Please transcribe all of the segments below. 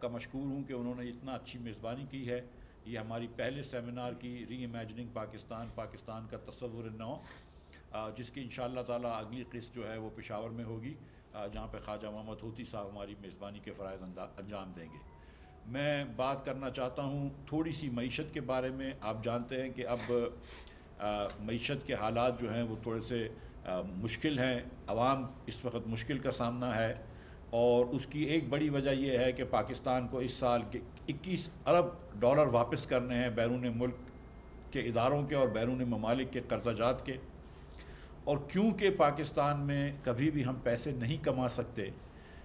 کا مشکور ہوں کہ انہوں نے اتنا اچھی میزبانی کی ہے. یہ ہماری پہلے سیمینار کی ری امیجننگ پاکستان کا تصور نو، جس کی انشاءاللہ تعالی اگلی قسط جو ہے وہ پشاور میں ہوگی، جہاں پہ خواجہ محمد ہوتی صاحب ہماری میزبانی کے فرائض انجام دیں گے. میں بات کرنا چاہتا ہوں تھوڑی سی معیشت کے بارے میں. آپ جانتے ہیں کہ اب معیشت کے حالات جو ہیں وہ تھوڑے سے مشکل ہیں. عوام اس وقت مشکل کا سامنا ہے، اور اس کی ایک بڑی وجہ یہ ہے کہ پاکستان کو اس سال کے 21 ارب ڈالر واپس کرنے ہیں بیرون ملک کے اداروں کے اور بیرون ممالک کے قرضہ جات کے. اور کیونکہ پاکستان میں کبھی بھی ہم پیسے نہیں کما سکتے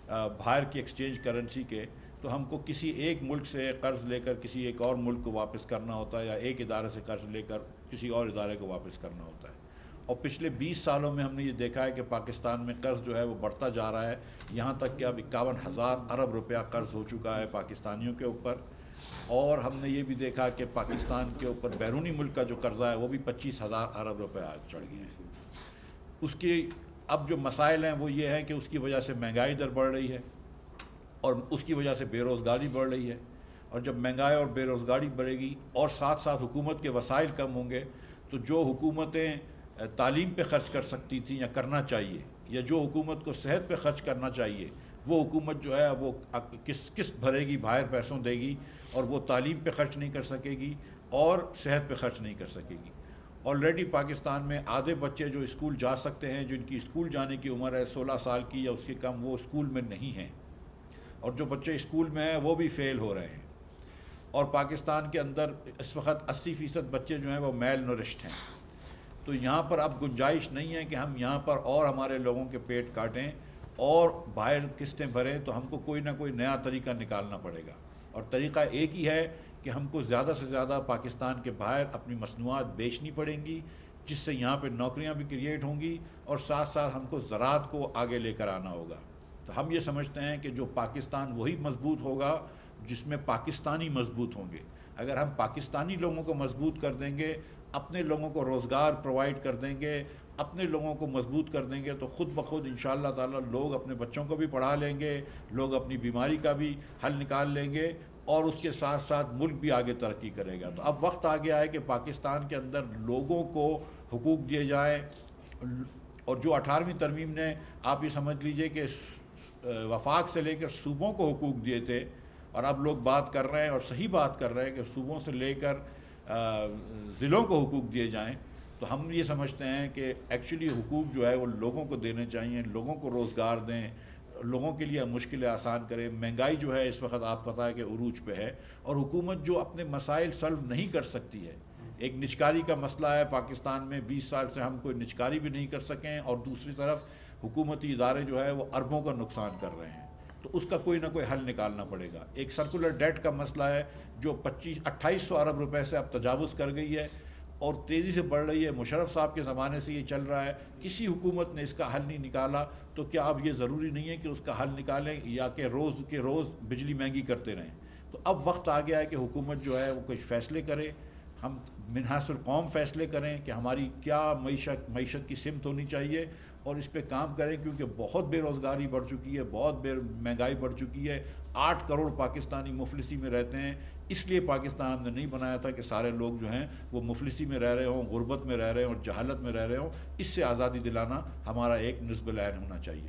باہر کی ایکسچینج کرنسی کے، تو ہم کو کسی ایک ملک سے قرض لے کر کسی ایک اور ملک کو واپس کرنا ہوتا ہے، یا ایک ادارے سے قرض لے کر کسی اور ادارے کو واپس کرنا ہوتا ہے. اور پچھلے 20 سالوں میں ہم نے یہ دیکھا ہے کہ پاکستان میں قرض جو ہے وہ بڑھتا جا رہا ہے، یہاں تک کہ اب 51,000 ارب روپیہ قرض ہو چکا ہے پاکستانیوں کے اوپر. اور ہم نے یہ بھی دیکھا کہ پاکستان کے اوپر بیرونی ملک کا جو قرضہ ہے وہ بھی 25,000 ارب روپیہ چڑھ گئے ہیں. اس کی اب جو مسائل ہیں وہ یہ ہیں کہ اس کی وجہ سے مہنگائی در بڑھ رہی ہے، اور اس کی وجہ سے بے روزگاری بڑھ رہی ہے. اور جب مہنگائی اور بے روزگاری بڑھے گی اور ساتھ ساتھ حکومت کے وسائل کم ہوں گے، تو جو حکومتیں تعلیم پہ خرچ کر سکتی تھیں یا کرنا چاہیے، یا جو حکومت کو صحت پہ خرچ کرنا چاہیے، وہ حکومت جو ہے وہ قسط بھرے گی، باہر پیسوں دے گی، اور وہ تعلیم پہ خرچ نہیں کر سکے گی اور صحت پہ خرچ نہیں کر سکے گی. آلریڈی پاکستان میں آدھے بچے جو اسکول جا سکتے ہیں، جن کی اسکول جانے کی عمر ہے 16 سال کی یا اس کے کم، وہ اسکول میں نہیں ہیں. اور جو بچے اسکول میں ہیں وہ بھی فیل ہو رہے ہیں. اور پاکستان کے اندر اس وقت 80% بچے جو ہیں وہ میل نورشڈ ہیں. تو یہاں پر اب گنجائش نہیں ہے کہ ہم یہاں پر اور ہمارے لوگوں کے پیٹ کاٹیں اور باہر قسطیں بھریں. تو ہم کو کوئی نہ کوئی نیا طریقہ نکالنا پڑے گا، اور طریقہ ایک ہی ہے کہ ہم کو زیادہ سے زیادہ پاکستان کے باہر اپنی مصنوعات بیچنی پڑیں گی، جس سے یہاں پہ نوکریاں بھی کریٹ ہوں گی، اور ساتھ ساتھ ہم کو زراعت کو آگے لے کر آنا ہوگا. تو ہم یہ سمجھتے ہیں کہ جو پاکستان وہی مضبوط ہوگا جس میں پاکستانی مضبوط ہوں گے. اگر ہم پاکستانی لوگوں کو مضبوط کر دیں گے، اپنے لوگوں کو روزگار پرووائڈ کر دیں گے، اپنے لوگوں کو مضبوط کر دیں گے، تو خود بخود انشاءاللہ تعالی لوگ اپنے بچوں کو بھی پڑھا لیں گے، لوگ اپنی بیماری کا بھی حل نکال لیں گے، اور اس کے ساتھ ساتھ ملک بھی آگے ترقی کرے گا. تو اب وقت آ گیا ہے کہ پاکستان کے اندر لوگوں کو حقوق دیے جائیں. اور جو 18ویں ترمیم نے، آپ یہ سمجھ لیجئے کہ وفاق سے لے کر صوبوں کو حقوق دیے تھے، اور اب لوگ بات کر رہے ہیں اور صحیح بات کر رہے ہیں کہ صوبوں سے لے کر ضلعوں کو حقوق دیے جائیں. تو ہم یہ سمجھتے ہیں کہ ایکچولی حقوق جو ہے وہ لوگوں کو دینے چاہیے، لوگوں کو روزگار دیں، لوگوں کے لیے مشکلیں آسان کریں. مہنگائی جو ہے اس وقت آپ پتہ ہے کہ عروج پہ ہے، اور حکومت جو اپنے مسائل سالو نہیں کر سکتی ہے. ایک نجکاری کا مسئلہ ہے پاکستان میں، 20 سال سے ہم کوئی نجکاری بھی نہیں کر سکیں، اور دوسری طرف حکومتی ادارے جو ہے وہ اربوں کا نقصان کر رہے ہیں. تو اس کا کوئی نہ کوئی حل نکالنا پڑے گا. ایک سرکولر ڈیٹ کا مسئلہ ہے جو 2800 ارب روپے سے اب تجاوز کر گئی ہے اور تیزی سے بڑھ رہی ہے. مشرف صاحب کے زمانے سے یہ چل رہا ہے، کسی حکومت نے اس کا حل نہیں نکالا. تو کیا اب یہ ضروری نہیں ہے کہ اس کا حل نکالیں، یا کہ روز کے روز بجلی مہنگی کرتے رہیں؟ تو اب وقت آ گیا ہے کہ حکومت جو ہے وہ کچھ فیصلے کرے. ہم منحاص القوم فیصلے کریں کہ ہماری کیا معیشت کی سمت ہونی چاہیے، اور اس پہ کام کریں، کیونکہ بہت بے روزگاری بڑھ چکی ہے، بہت مہنگائی بڑھ چکی ہے. 8 کروڑ پاکستانی مفلسی میں رہتے ہیں. اس لیے پاکستان ہم نے نہیں بنایا تھا کہ سارے لوگ جو ہیں وہ مفلسی میں رہ رہے ہوں، غربت میں رہ رہے ہوں اور جہالت میں رہ رہے ہوں. اس سے آزادی دلانا ہمارا ایک نصب العین ہونا چاہیے.